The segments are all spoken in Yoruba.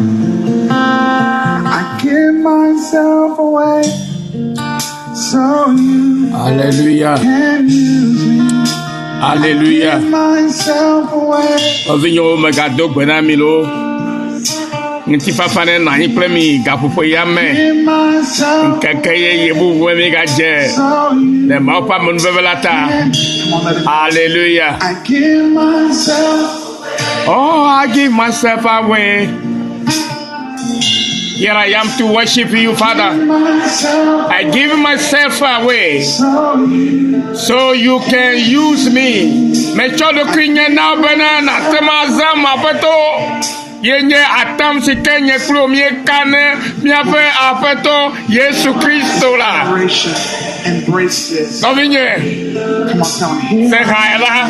I give myself away so you Hallelujah. can use me. Hallelujah. Give myself away. Ovinyo megado gbenamilo. Nti papa ne na hiplemi gapopo yame. Give myself Kekeye yebu wemi gaje. so you Ne maupa munbebelata. can. Come on, let it. Hallelujah. I give myself. Oh, I give myself away. Here I am to worship you, Father. Myself I give myself away so you so you can use me. Me chodo krinye na banana temaza mapeto. Yenye atam sikenye klo mie kane miape apeto Yesu Kristo la. generation embrace this. Novinye Come on, tell me. se haela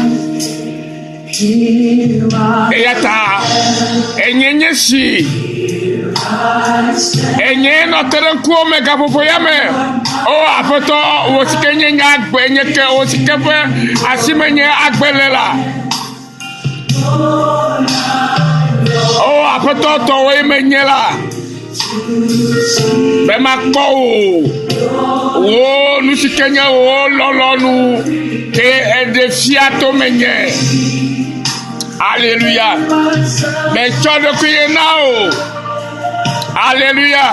eyata enyenye si enye no terenkuo mega popo yame o apeto wo sikenye nya agbe nyeke o sikepe asimenye agbelela o apeto to we menyela be makpo o nu sikenye o lolonu ke edefiato menye. Hallelujah. Me chodo kuye now. Hallelujah.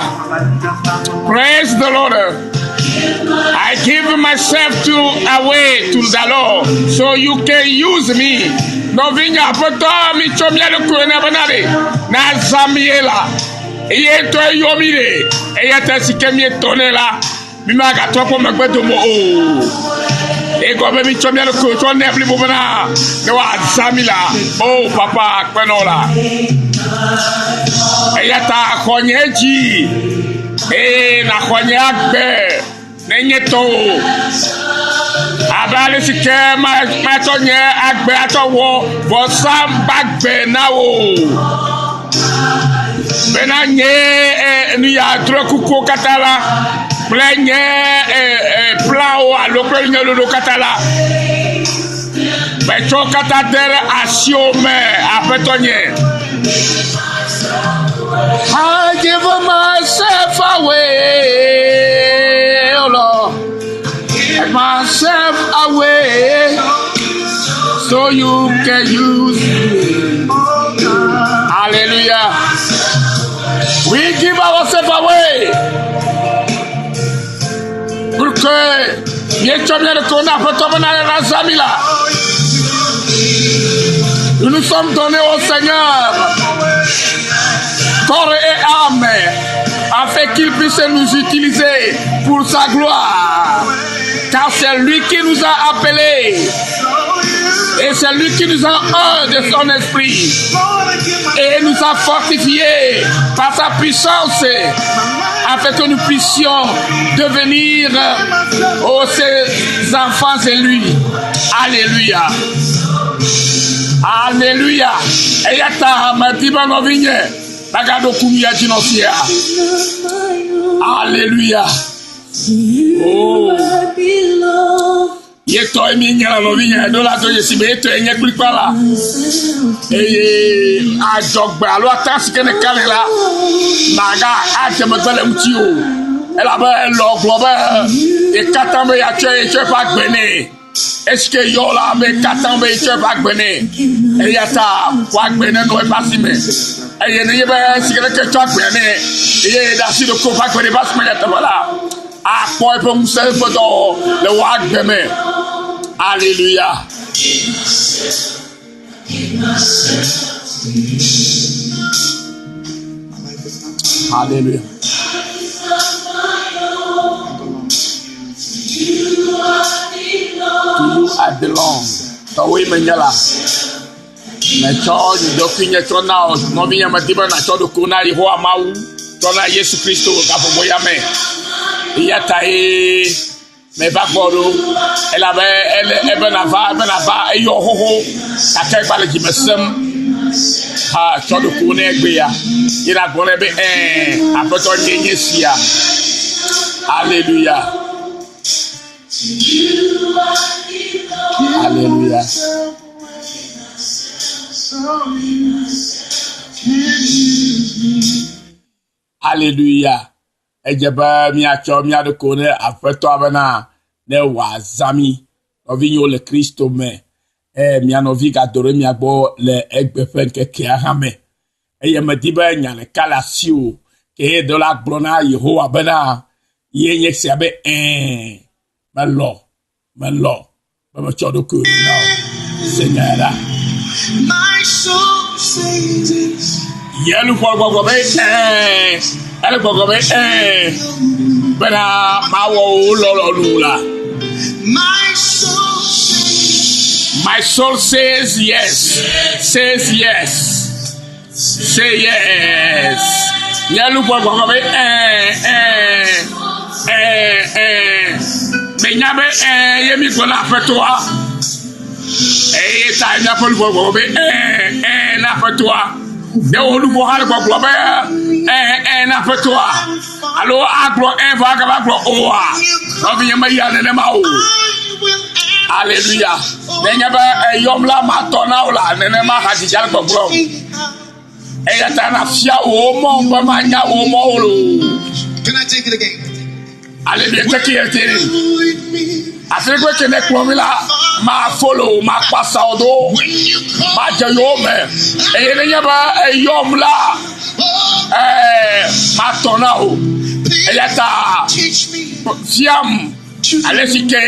Praise the Lord. I give myself away to the Lord so you can use me. No vinya poto mi chomia de kuena banare na zamiela. Iye to yomire. Iye tasikemi tonela. Bima ga topo magbedo mo o. Ego baby chomia de ko to nebli bobana. Ne wa zamila. Oh papa kwenola. Eyata konyeji na konye agbe nenyeto abale sike ma tonye agbe atowo bo sambagbe nawo benanye ni ya trokuko katala plenye plao alokwe nyolo katala becho katadere asiome apetonye. I give myself away, oh Lord, myself away, so you can use me. Hallelujah. We give ourselves away. Pour que bien bien de ton apôtre la Zamila. Nous nous sommes donnés au Seigneur. Corps et âme, afin qu'il puisse nous utiliser pour sa gloire. Car c'est lui qui nous a appelés. Et c'est lui qui nous a un de son esprit. Et nous a fortifiés par sa puissance. Afin que nous puissions devenir ses enfants et lui. Alléluia. Alléluia. Et yata matiba novigne. Bagado kumia jinosia. Alléluia. Oh. Yeto emi nyala novinya do la to yesi be to enye klipala. Ajogba alo atasi kene kalela. Naga atemotele mtio. Ela ba lo globe e katambe ya che pa gbene. Est-ce que yo la me katambe che pa gbene. E yata wa gbene no e pasime. Eye ne yebe sikere ke cho gbene. Eye da si do ko pa gbene pasime ya tabala. A boy from self do le wa gbeme. Hallelujah. Hallelujah. To you I belong. To we menyala. Na cho do kinya cho na no binya matiba na cho do kuna ri ho amawu. To na Yesu Kristo ka bo ya me. Yata me bagboro elle benava eyo hoho akegba le jimesem ha cho do kuna egbe ya ira gbore be apeto nyenye sia. Hallelujah. Hallelujah. So you can use me. Alléluia. Ejaba miacho miado kone afeto abana ne wazami. Ovinyo le Christo me. Mianovi gadore miagbo le egbefen ke kiahame. Eye mediba nyane kalasio ke de la glona Yehowa bana ye siabe malo me chodo ku now Seigneur. My soul sings yelu go be ele go be bana mawo lo lula. My soul says yes. Says yes. Say yes. Yelu go be Benyabe yemi ko la fetoa. Ta nya pol go be na fetoa. De olu bo hal go be na fetoa. Alo agro va ga agro oa. Obi yema ya ne ma o. Hallelujah. Benyabe yom la matona ola ne ma ha di jal go bro. Tana fia o mo ba manya o mo lo. Can I take it again? Hallelujah. Take it. Afrique kene kwomila ma follow ma passa odo ma jayome e nyaba yom la ma tonao e yata fiam alesike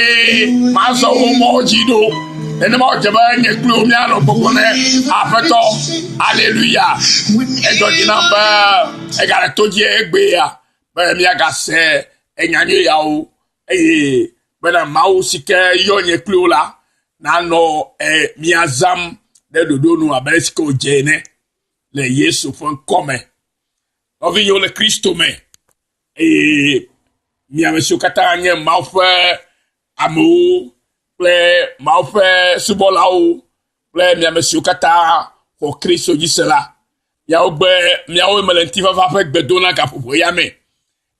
ma so mo jido ene ma jaba nye klomia no bokone afeto. Hallelujah. E do dinamba e gara toje egbe ya ba mi aga se enyanyo ya o bena mau sike yonye klula na no miazam de dodo no abesko jene le Yesu fon come ovi yo le Kristo me mi amesio katanye mau fe amu ple mau fe subola o ple mi amesio kata ko Kristo gisela ya ogbe mi awo melentiva va fe gbedona ka popo ya me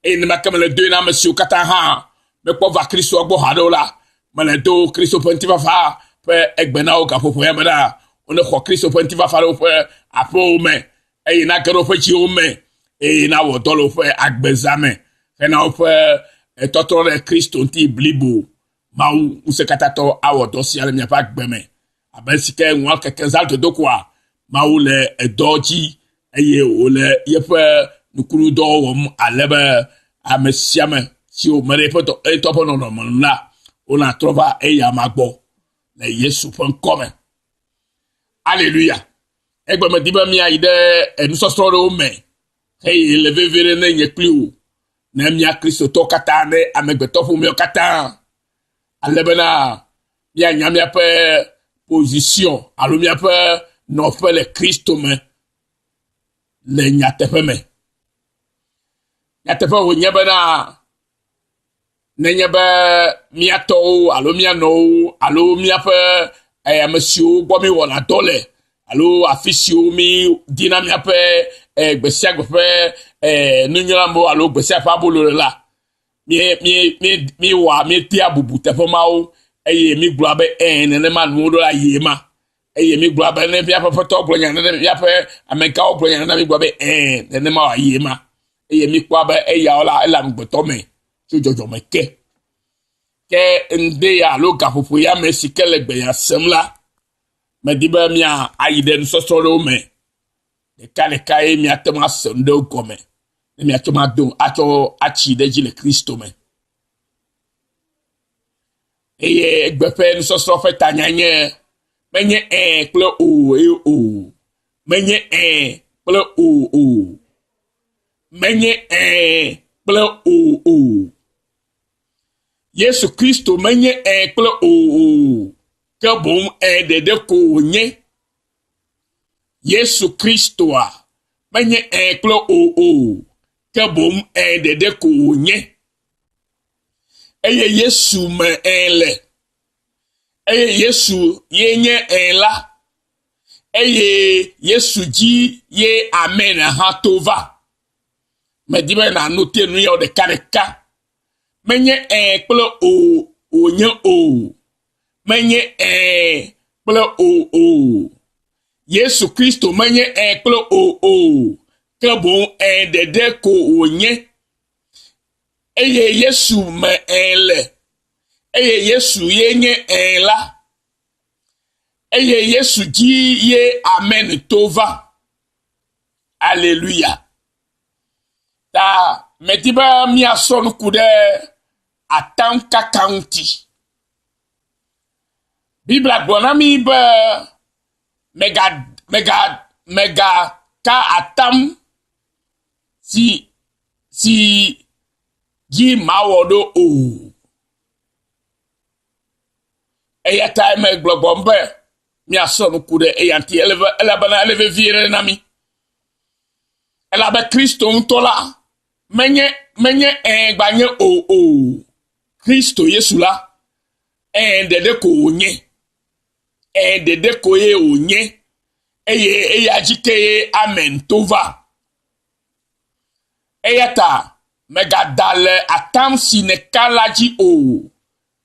ne makamele de na amesio kata ha me ko va Kristo agbo hadola mele do Kristo pontiva fa pe egbena o ka popo ya meda one ko Kristo pontiva fa lo fe apo me na kero fe chi o me na wo dolo fe agbezame na o fe totore Kristo nti blibo ma u se katato awo dosiale mi pa gbeme abesike nwa kekezal de dokwa ma u le doji o le yefe nukuru do wo alebe amesiame si o mere poto e topo no la ona trova e ya magbo le Yesu fon come. Hallelujah. Egbe me diba mi aide enu sosoro me hey le vevere ne nyekliu na mi a Kristo to kata ne amegbeto fu mi o kata alebena mi anya mi ape position alo mi ape no fe le Kristo me le nyatefe me nyatefe wo nyebena nenyebe miato alo miano alo miape monsieur bomi wona dole alo afisio mi dina miape gbesia gbefe nunyolambo alo gbesia fa bolo la mi wa mi ti abubu tefomao mi gbabe ne ma nu do la yema mi gbabe ne bia foto gblonya ne bia pe ameka ogblonya ne mi gbabe ne ma yema mi gbabe ya ola ela mgbeto me jojo meke ke nde ya lo gafufu ya mesikele gbe ya semla mediba mia aiden sosoro me de kale kai mi atema sendo gome mi atema do acho achi de jile Kristo me gbefe sosoro fe tanyanye menye kle o menye kle o menye kle o Yesu Kristo menye kle o ke bom de ko nye Yesu Kristo a menye kle o ke bom de ko nye Yesu me ele Yesu yenye la Yesu ji ye amen ha tova me dibe na note nu yo de kareka menye kple onye o menye kple o Yesu Kristo menye kple o que bon un dede ko onye eye Yesu me le eye Yesu yenye la eye Yesu di ye amen tova. Alléluia. Ta metiba mi ason kude atam kakanti. Bibla bonami ba mega ka atam si gi mawodo o. Eya time globombe mi ason kude eyanti elabana eleve vire nami. Elabe Kristo ntola menye gbanye o Kristo Yesu la dede ko onye dede ko ye onye eye ajike amen tova eyata megadale atam sinekalaji o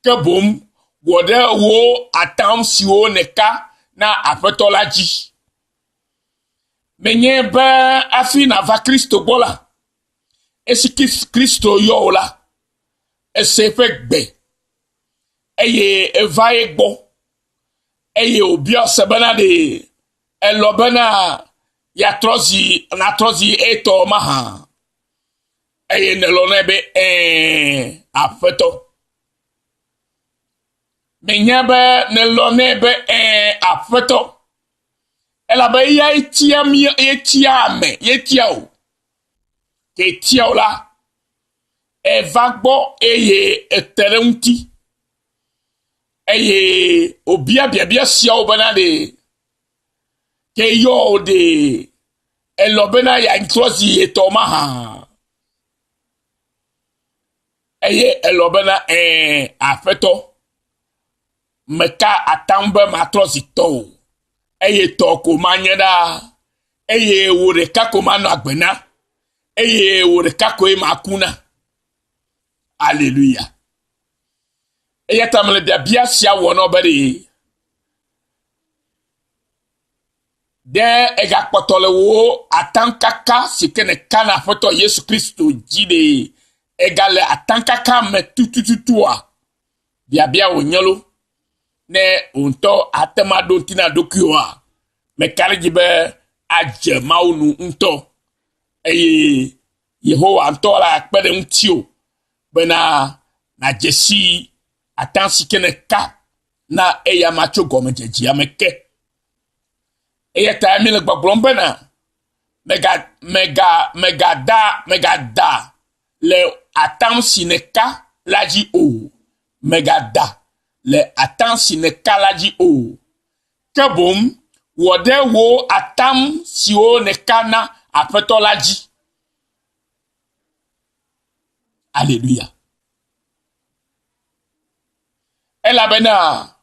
kebom wode wo atam si o neka na apetolaji menye ba afina va Kristo bola esi Kristo yo la ese fegbe eye eva egbo eye obio sebana de elobana ya trozi na trozi eto maha eye nelonebe afeto menye ba nelonebe afeto ela ya etia mi etia me etia o ke tia o la evagbo eye eterunti eye obia bia sia o bana de ke yo de elobena ya introzi etoma ha eye elobena afeto meka atamba matrozi to eye to ko manyeda eye wore kako manu agbena eye wore kako e makuna. Alléluia. Eye tamle bia sia wono bari de ega potole wo atankaka sikene kana foto Yesu Kristo jide egale atankaka me tutututua bia wonyalo ne unto atema dontina dokuwa me karijibe aje maunu unto eye Yehowa antola akpede untio bena na jesi atansi kene ka na eya macho gome jeji ameke eya ta mi le gbaglombe na mega da le atansi ne ka laji o mega da le atansi ne ka laji o kebom wode wo atam si o ne kana afeto laji. Alléluia. Ela bena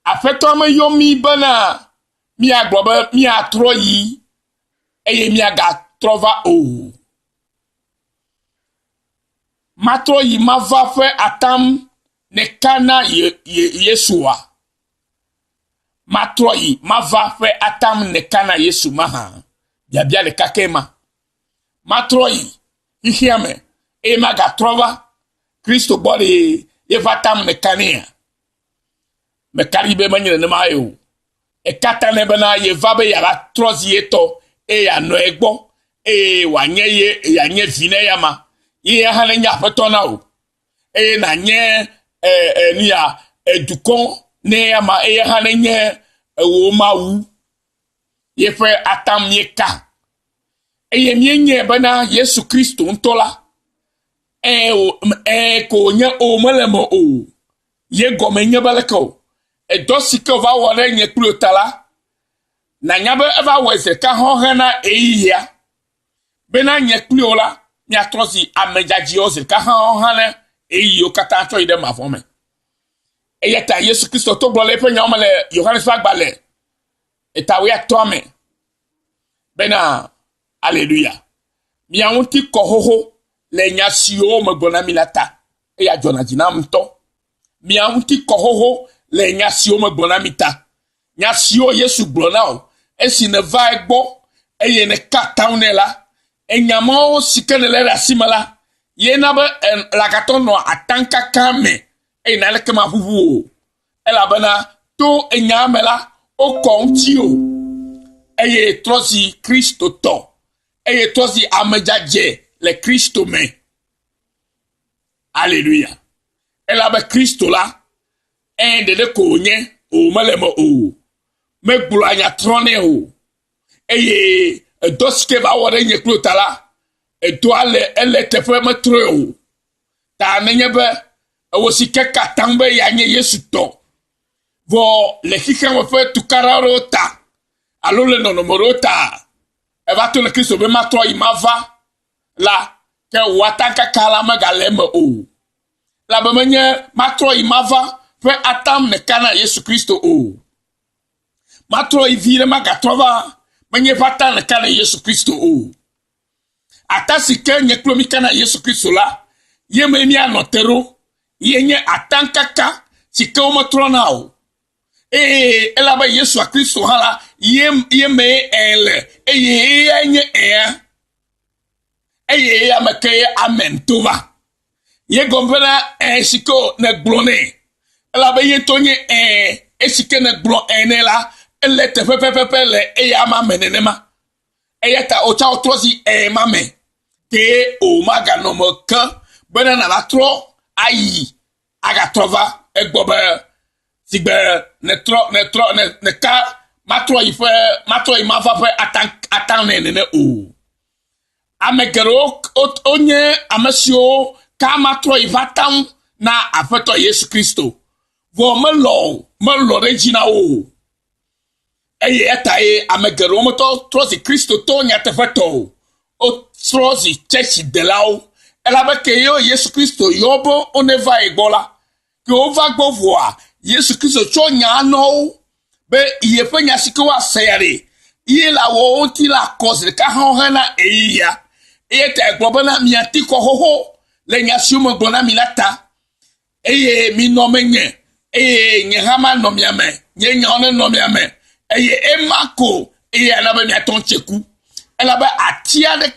afeto me yomi bana mi aglobe mi atroyi eye mi aga trova o matroyi mava fe atam ne kana Yesua matroyi mava fe atam ne kana Yesu maha bia le kakema matroyi hihiame e maga trova Kristo body yevatam ne kania me karibe manyere ne mayo e kata ne bana yevabe ya la trozi eto e ya no egbo e wanye ye e ya nye vine ya ma ye ha ne nya petona o e na nye ni ya edukon ne ya ma e ha ne nye wo ma wu ye fe atam ye ka e ye mienye bana Yesu Kristo ntola ko nye o melemo o ye gome nye baleko e dosike va wore nye klotala na nyabe eva weze ka hohena eihia bena nye klola nya trosi amejaji oze ka hohena eihio kata cho ide mavome eyeta Yesu Kristo to blole pe nya omale Yohanes fagbale etawe atome bena. Alléluia. Miaunti kohoho le nyasio megbona milata e ya jona jinamto miaunti kohoho le nyasio megbona mita nyasio Yesu gbona o esi ne va egbo eye ne kataune la enyamo sike ne le asimala ye na be la katono atanka kame e na le kema fufu ela bana to enyamela o kontio eye trosi Kristo to eye trosi amejaje le Kristo me. Alléluia. Ela be Kristo la de konye o malemo o me gbulu anya trone o eye doske ba wore nye klotala do ale ele tefe metre o ta nenye be wosi keka tambe ya nye Yesu to vo le kike mo fe tukararo ta alo le nonomoro ta e va to le Kristo be matro imava la ke wataka kala magaleme o la be menye matro imava fe atam ne kana Yesu Kristo o matro ivire magatrova menye fata ne kana Yesu Kristo o atasi ke nye klomi kana Yesu Kristo la ye me mi anotero ye nye atankaka sike o matro na o ela ba Yesu Kristo hala ye me ele ye nye ya make amen tova ye gombena siko ne glone ela ba ye tonye esike ne glo enela ele te pepepepe le ya ma menenema ta ocha otrosi mame ke o maga no mo kan bena na latro ayi aga trova egbobe sigbe ne ka matro ife matro imafa fe atan ne o amegero onye amasio ka matro ivatam na afeto Yesu Kristo vo melo regina o eye amegero moto trosi Kristo to nya tefeto o trosi church de lao ela ke yo Yesu Kristo yobo oneva egbola ke ova gbovoa Yesu Kristo cho nya no be iye fanya sikewa sayare iye la wo ti la cause ka hona eya ta globana mi atiko hoho le nya siumo glona milata eye mi no menye nye hama no miame nye nyone no miame eye emako eye na be mi atoncheku ela ba atia de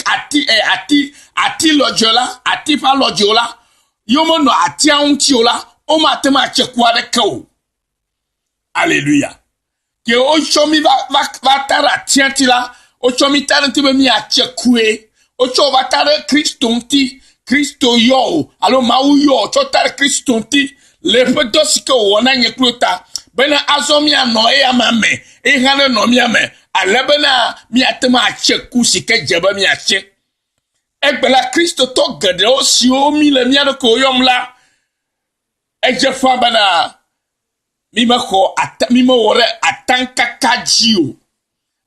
ati lojola ati fa lojola yomo no atia untiola o matema cheku ade ko. Alléluia. Que o chomi va tara tiantila o chomi taranti be mi achekue o cho va tara Kristo yo alo mau yo cho tara Kristo ti le pedosike wona nyeklota bena azomia no amame hane no mi ame alebena mi atema acheku sike jeba mi ache egbela Kristo to gede o si o mi le mi ko yomla ejefa bana mima wore atanka kajio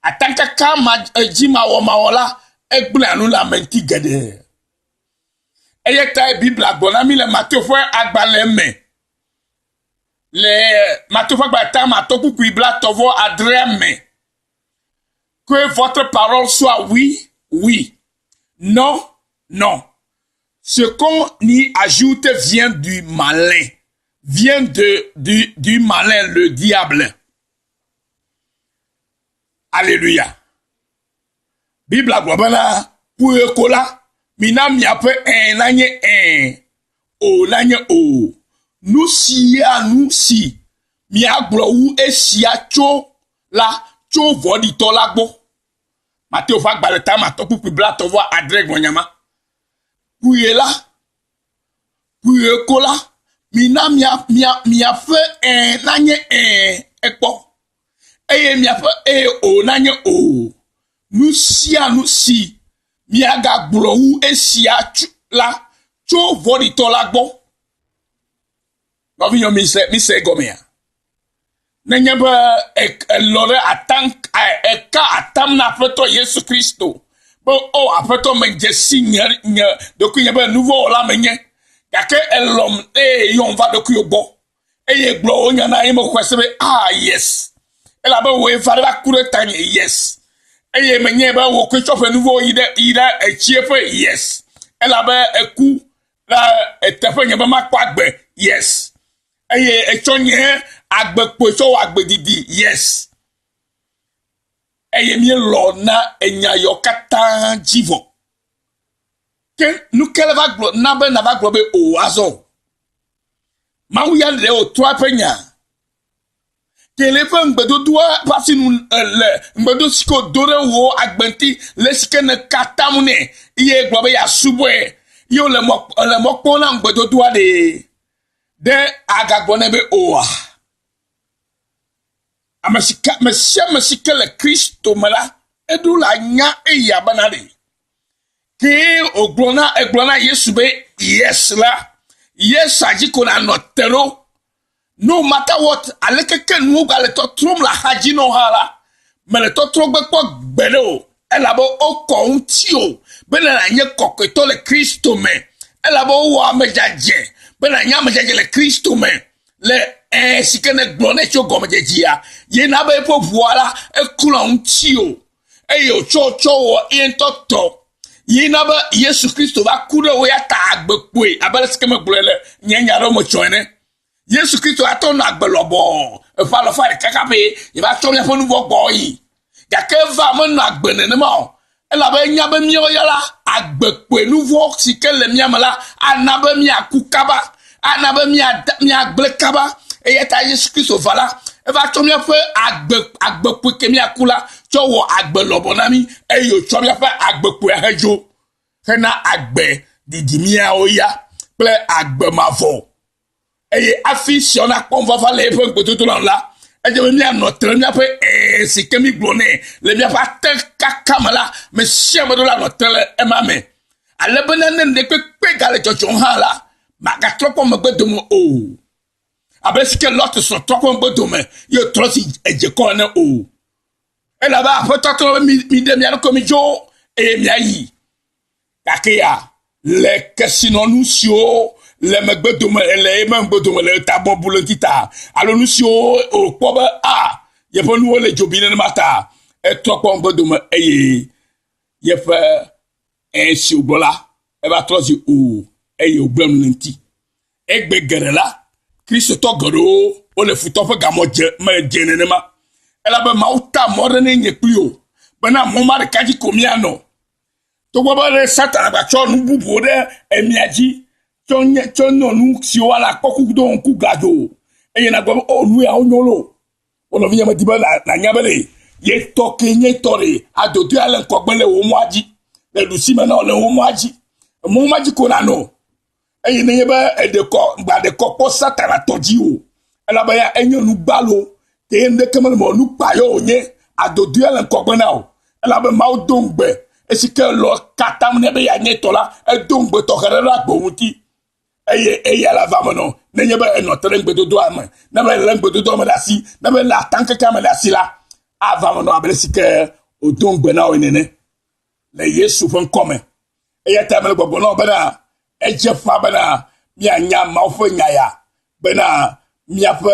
atanka kama jima wo mawola egbla anu la menti gede eyeta bible agbona mi le Matthieu fo agbale me le Matthieu fo agbata matoku bibla tovo adreme que votre parole soit oui oui non non ce qu'on y ajoute vient du malin vient du malin, le diable. Alléluia. Bible agwabana pour ekola mina mi ape nanye o nous si mi aglo ou esia cho la cho vodi to lagbo Matthieu fa gbaleta ma to pour bla to voir adresse gonyama pour ekola mina mia fe nanye ekpo eye mia fe o nanye o nous si mia ga gboro wu esia la cho vodi to lagbo no vi yo mi se gomea nenye ba lore atam na feto Yesu Kristo bo o afeto menjesi nya doku nya ba nouveau la menye yake elom yon va de kuyobo eye glo onya na imo kwesebe yes ela ba we fa la kure tanye yes eye menye ba wo kwechofe nouveau ida echiefe yes ela ba eku la etefe nya ba makwagbe yes eye echonye agbe pocho agbe didi yes eye mi lo na enya yo kata jivo que nous qu'elle va n'a globe au azo Mauya le o trois penya que le vent bedo doit passer nous le bedo siko dore wo agbenti le skene katamune iye globe ya subwe yo le mokpo na bedo doit de agagbone be oa amasika mesika le Kristo mala edu la nya eya banale ke oglona Yesu be yes la yes ajiko na notero no matter what alekeke nu ga le to trom la haji no hala me le to tro gbe po gbelo elabo oko untio be na nye koketo le Kristo me elabo wa mejaje be na nya mejaje le Kristo me le sikene glone cho gomejia ye na be po voila e kula untio eyo cho into yina ba Yesu Kristo va kure wo ya ta agbekwe abale skeme glele nyanya ro mo choene Yesu Kristo aton agbelobo e fa lo fa kakabe ye ba to ya fonu bo boyi ya ke va mo na agbene ne mo e la ba nya ba mi o ya la agbekwe nouveau sikele mi amala anabe mi akukaba anabe mi agblekaba e ya ta Yesu Kristo vala e va to mi fe agbekwe ke mi akula cho wo agbelobo na mi e yo cho mi fe agbekwe hejo fena agbe didimia oya ple agbe mavo e afi si ona kon va le pe gbetutu la e je mi anotre mi pe si kemi glone le mi pa te kakamala me siamo do la notre e mame ale benene de pe gale chochon hala ma ga tropo me gbedomo o abeske lot so tropo gbedomo yo trosi eje ko na o e la ba foto mi de mi an komi jo e mi ayi kakia le kesino nusio le megbedomo le megbedomo le tabo bulokita alo nusio o poba a ye ponu le jobine na mata e tropo megbedomo eye ye fa si ogola e ba trosi o eye ogbem nti egbe gerela Kristo to goro o le futo fe gamoje me jenenema ela be mauta moderne nyekpio bana momare kaji komiano to gbo le satan ba cho nu bubu de emiaji cho no nu si wala koku do nku gado e na gbo o nu ya onyolo ono vinya madiba na nyabele ye toke nye tore adodu ala nkogbele wo muaji le lusi me na le wo muaji mo maji ko na no e ne yeba e de ko gba de ko po satan atoji o ela ba ya enyo nu gbalo te ende kemal mo nu payo onye adodu ala nkogbele o ela ba ma odongbe esike lo katam ne be ya nyetola edongbe to herela gbowuti eye la vamono ne yeba eno trengbe do ama na be lengbe do ma dasi na be la tanke kam dasi la avamono abelesike odongbe na onene le Yesu fon come eye tamel gbogbo no bana ejefa bana mi anya ma ofo nyaya bana mi afa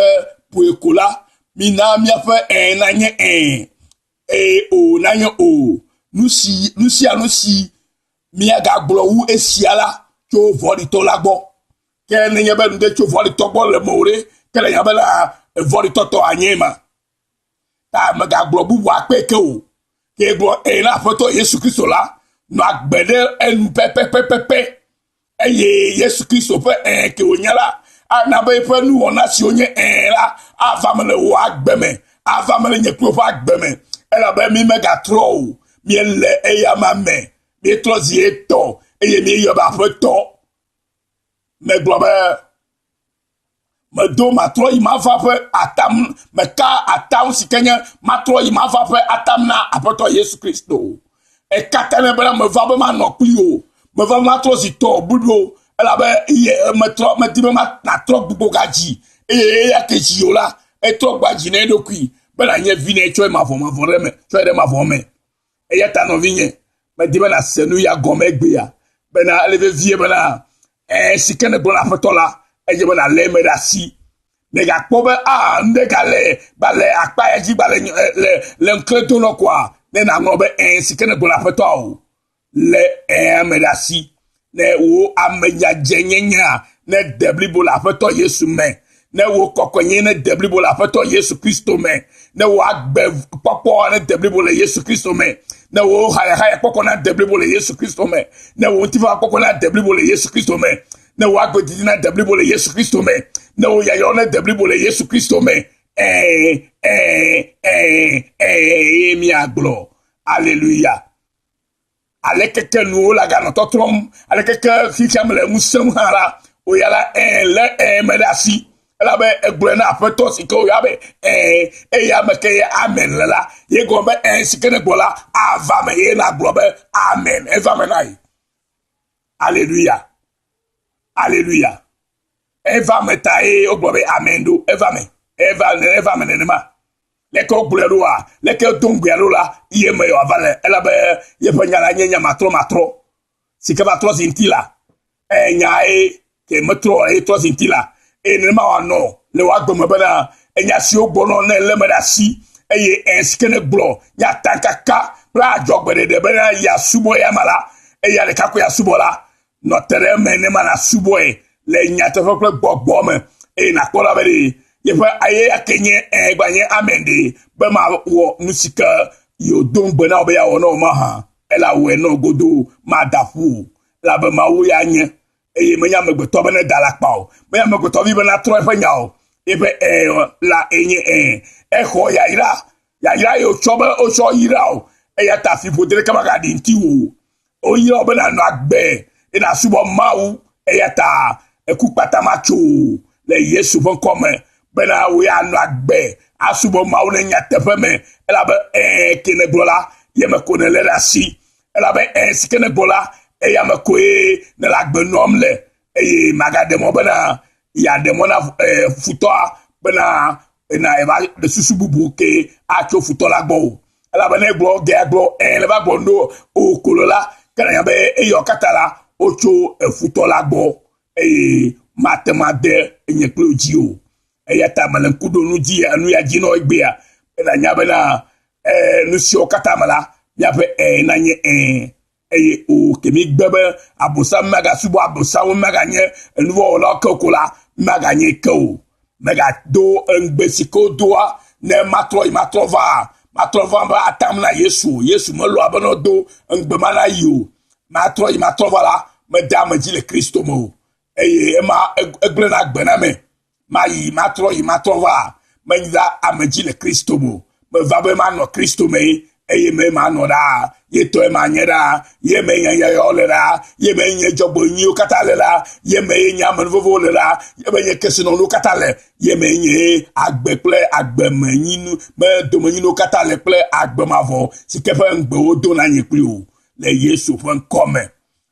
puekola mi na mi afa na nye o na nye o nusi mi aga gbowu esiala cho voli to lagbo ke ne yebe nde cho voli to gbo le more ke le yebe la voli to anyema ta me ga gbowu wa peke o ke gbo na foto Yesu Kristo la no agbede en pepe eye Yesu Kristo fe ke onyala ana be fe nu ona si onye la avamele wa agbeme avamele nye pro fa agbeme ela be mi mega tro miele eya mame mi trozi eto eye mi yoba foto me globe me do matro ima fa fe atam me ka atam sikenya matro ima fa fe atam na apoto Yesu Kristo e katane bela me va be ma no plio me va matro zito budo ela be ye metro me dibe ma na tro bugo gaji ya keji yola e tro gbaji na edokui bela nye vine cho ma voreme cho de ma voreme e ta no vinye me dibe na senu ya gome gbe ya bena leve vie bena sikene bona fotola e je bena le me da si ne ga pobe ndegale bale akpa eji bale le nkleto no kwa ne na ngobe sikene bona foto le me da si ne wo amenya jenyenya ne debli bola foto Yesu me ne wo kokonye ne debli bola foto Yesu Kristo me ne wo agbe popo ne debli bola Yesu Kristo me na wo haya kokona deblibo le Yesu Kristo me na wo tifa kokona deblibo le Yesu Kristo me na wo agbedi na deblibo le Yesu Kristo me na wo yayo na deblibo le Yesu Kristo me mi aglo hallelujah alekeke nu la ga no totrom alekeke ficham le musem hara o yala le medasi la be egble na apeto siko ya be ya me ke amen la ye go be sikene gbola ava me ye na glo be amen eva me nai hallelujah hallelujah eva me tai o glo be amen do eva me ne ma leke ogblelo a leke dongbialo la ye me yo avale ela be ye panyala nyenya matro sike ba tro zintila nya ke metro tro zintila ne ma wa no le wa gbomo be na nya si ogbono na le me da si eye skene glo ya tankaka ra jogbede de be na ya subo ya mala ya le kako ya subo la no tere me ne ma na subo le nya te fo gbogbo me na kola be yefa aye akenye gbanye amende be ma wo musika yo dongbe na obe ya ono ma ha ela we no godo ma dafu la be ma wo ya nye me nya megbeto be na dalakpa o me nya megbeto bi be na tro efa nya o ebe la enye ho ya ira yo chobe o so ira o ya ta fi podere kama ga di nti wo o ira obe na no agbe ina subo mawu ya ta ekupata macho le Yesu fon come bena we anu agbe asubo mawo na nya tefe me ela be kene glola ye me ko ne le rasi ela be sikene glola ya me ko ne la gbe nom le magade mo bena ya de mo na futo bena na eba de susububu ke acho futo la gbo ela be ne gbo ge gbo le ba gbo no o kolola kana ya be yo katala ocho futo la gbo matemade enye klojio eyata malen kudo nu ji anu ya jino igbea na nya bena nu si okatamala ya be na nye o kemi gbebe abusa maga subo abusa wo maga nye nuwo lo kokola maga nye ko maga do ngbesiko doa ne matrova ba atamna Yesu mo lo abono do ngbe mana yo matrova la me dama ji le Kristo mo ma egle na gbena me mayi matrova menza ameji le Kristo mo me va be ma no Kristo me me ma no da ye to e ma nyera ye me nya yo le da ye me nya jobo nyi o katale la ye me nya man vovo le la ye me nya kesino no katale ye me nya agbe ple agbe manyinu me do manyinu katale ple agbe mavo si kefa ngbe o do na nyekli o le Yesu fon come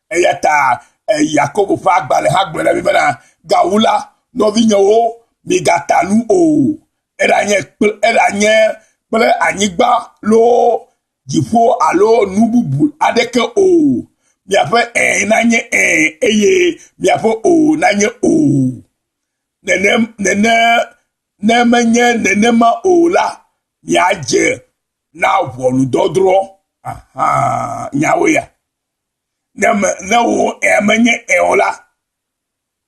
eyata Yakobo fa agbale hagbele bi bana gawula no vinyo o mi gatanu o era nye ple anyigba lo jifo alo nububu adeke o mi ape na nye eye mi ape o na nye o nenema o la mi aje na wolu dodro nyawe ya na wo emenye eola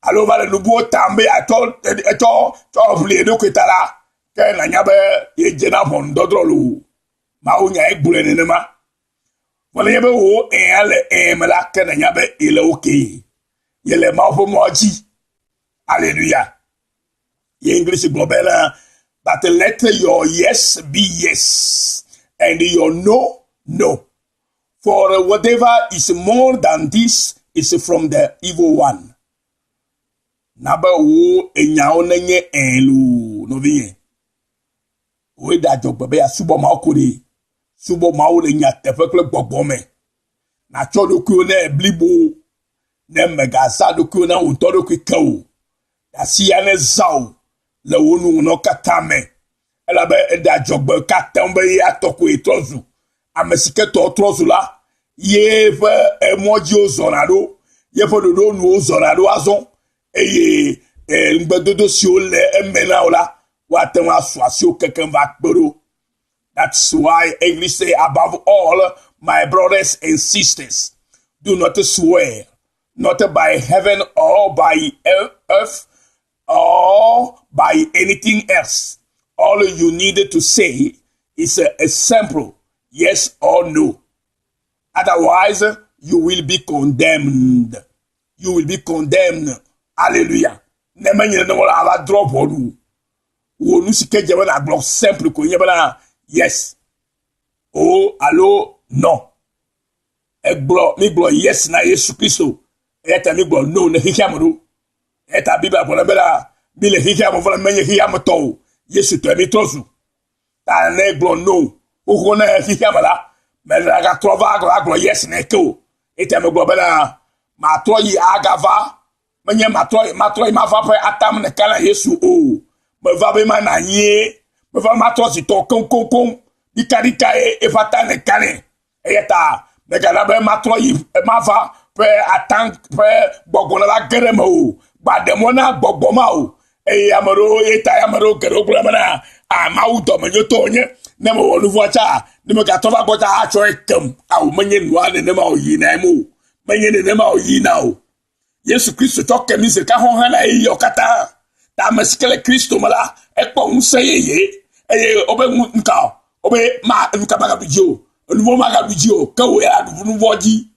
alo vale nubu tambe ato vle do ketala ke na nyabe ye jena von dodrolo ma o nya egbule nenema wala yebe wo ale mala ke na nyabe ile okay yele ma fo moji hallelujah ye English global but let your yes be yes and your no no. For whatever is more than this is from the evil one. Naba wo enyao nenye elu no vie. We da jogbe ya subo ma okuri. Subo ma o le nya tefekle gbogbo me. Na chodo ku na blibo. Ne megasa do ku na utodo ku kawo. Da si ya ne zao. Le wonu no katame. Ela be da jogbe katambe ya toku etrozu. Amesike to trozu la. Ye fe moji o zonado ye fe do nu o zonado azon eye ngbedodo si o le emena ola wa ten aswasi o keken va gboro. That's why English say above all my brothers and sisters do not swear not by heaven or by earth or by anything else. All you needed to say is a simple yes or no. Otherwise, you will be condemned. You will be condemned. Hallelujah. Nemanya no ala drop onu. Wo nu sike je na block simple ko yebana yes. Oh, allo no. Mi block yes na Yesu Kristo. Eta mi block no na hikiamuru. Eta Bible bola bela bile hikiamu vola menye hikiamu to. Yesu to mi tozu. Ta ne block no. O ko na hikiamala. Mais la trova aglo yes na ko. Eta mi block bela ma toyi agava. Menye ma toyi ma va pe atam ne kala Yesu o. Me va be mananye. Me va ma tozi to kon. Ikarika e fata ne kane. Eta me gala be ma toyi ma va pe atan pe gbogbo la gereme o. Ba demona gbogbo ma o. E amaro eta amaro gero gramana. A ma uto me nyoto nye. Ne mo wonu vocha. Ne me ga tova gota a cho ekem. A o menye nwa ne ma o yi na mu. Menye ne ma o yi na o. Yesu Kristo toke mi se ka hon hana e yokata. Ta maskele Kristo mala e po unse ye. E obe nka obe ma nka baga bijo. Nuvo maga bijo ka o ya nuvo ji.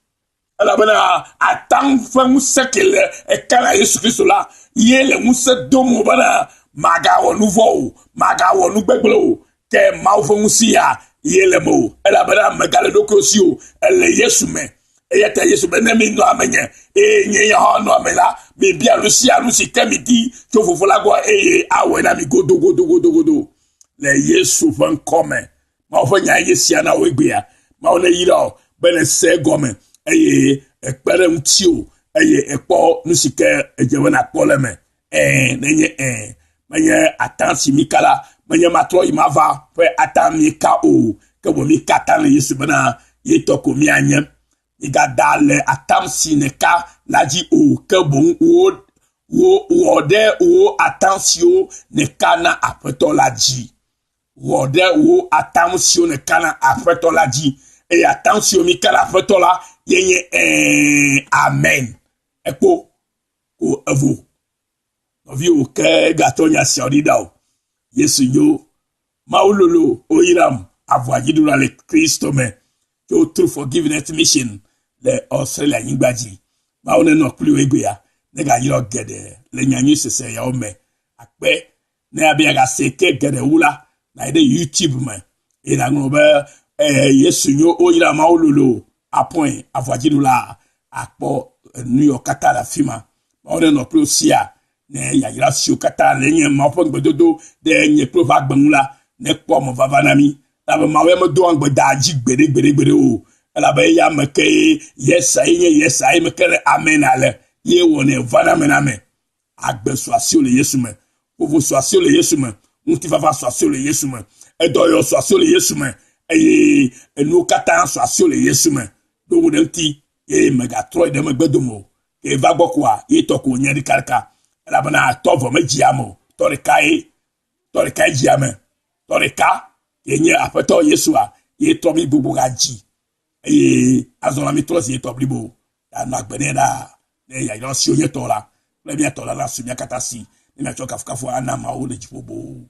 Ala bana atang fa musekele e kala Yesu Kristo la yele musse domo bana maga wo nuvo maga wo nugbeglo ke ma wo musia yele mo. Ala bana magale dokosio ele Yesu me. Eyata Yesu benemi no amenye nye ya ho no amela be bia lusi kemiti to fofola go awe na mi godo le Yesu fan come ma ofo nya Yesu na wegbia ma ona yiro bene se gome ekpere mtio ekpo nusike ejewe na poleme nenye manye atansi mikala manye matro imava pe atami ka o ke bo mi katale Yesu bana yetoko mi anya igadale atamsi neka laji o ke bon wo de o attention neka na apeto laji wo de o attention neka na apeto laji e attention mi kala apeto la yenye amen epo o evo no vi o ke gatonya siorida o Yesu yo maulolo o iram avoyidura le Kristo me to true forgiveness mission le Australia nyingbaji ma one no kuli wegua ne ga yiro gede le nyanyi sese ya ome akpe ne abia ga seke gede wula na ide YouTube me ina ngobe Yesu nyo oyira ma ololo apon avwajidula akpo New York kata la fima ma one no kuli osia ne ya yira sio kata le nye ma pon gbedodo de nye pro va gbanula ne kpo mo vavanami la ma we mo do angbe daji gbede o la ba ya meke yes ai meke amen ale ye woni vana mename agbe soasio le Yesu me ovo soasio le Yesu me unti va soasio le Yesu me edoyo soasio le Yesu me enu kata soasio le Yesu me do wonti ye mega troy de megbedomo ke va gbokwa ye toko nyeri karka la bana tovo mejiamo torikai jiame torika yenye apeto Yesu a ye tomi bubugaji azona mitrosi etoblibo na gbeneda ne ya ilo si onye tola le bia tola la sumia katasi ni na choka fukafu ana ma o le jibobo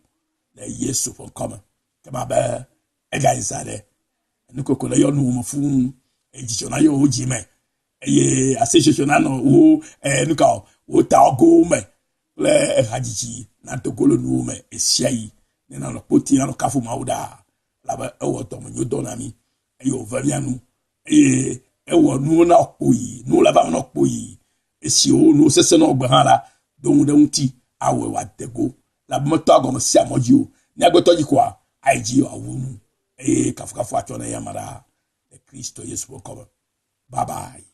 le Yesu for come kama ba ega izade nuko le yo nu mo fun ejijona yo ojime association no o nuka o ta ogo me le hajiji na togolo nu me esiai ne na lo poti na lo kafu mauda la ba o to mo nyodona mi yo vamianu ewo nu na opoyi nu la ba na opoyi esi o nu sese na ogbahala don de unti awe wa dego la ba to agom si amoji o ni agbeto ji kwa aiji awunu kafukafu acho na yamara the Kristo Yesu ko bye bye.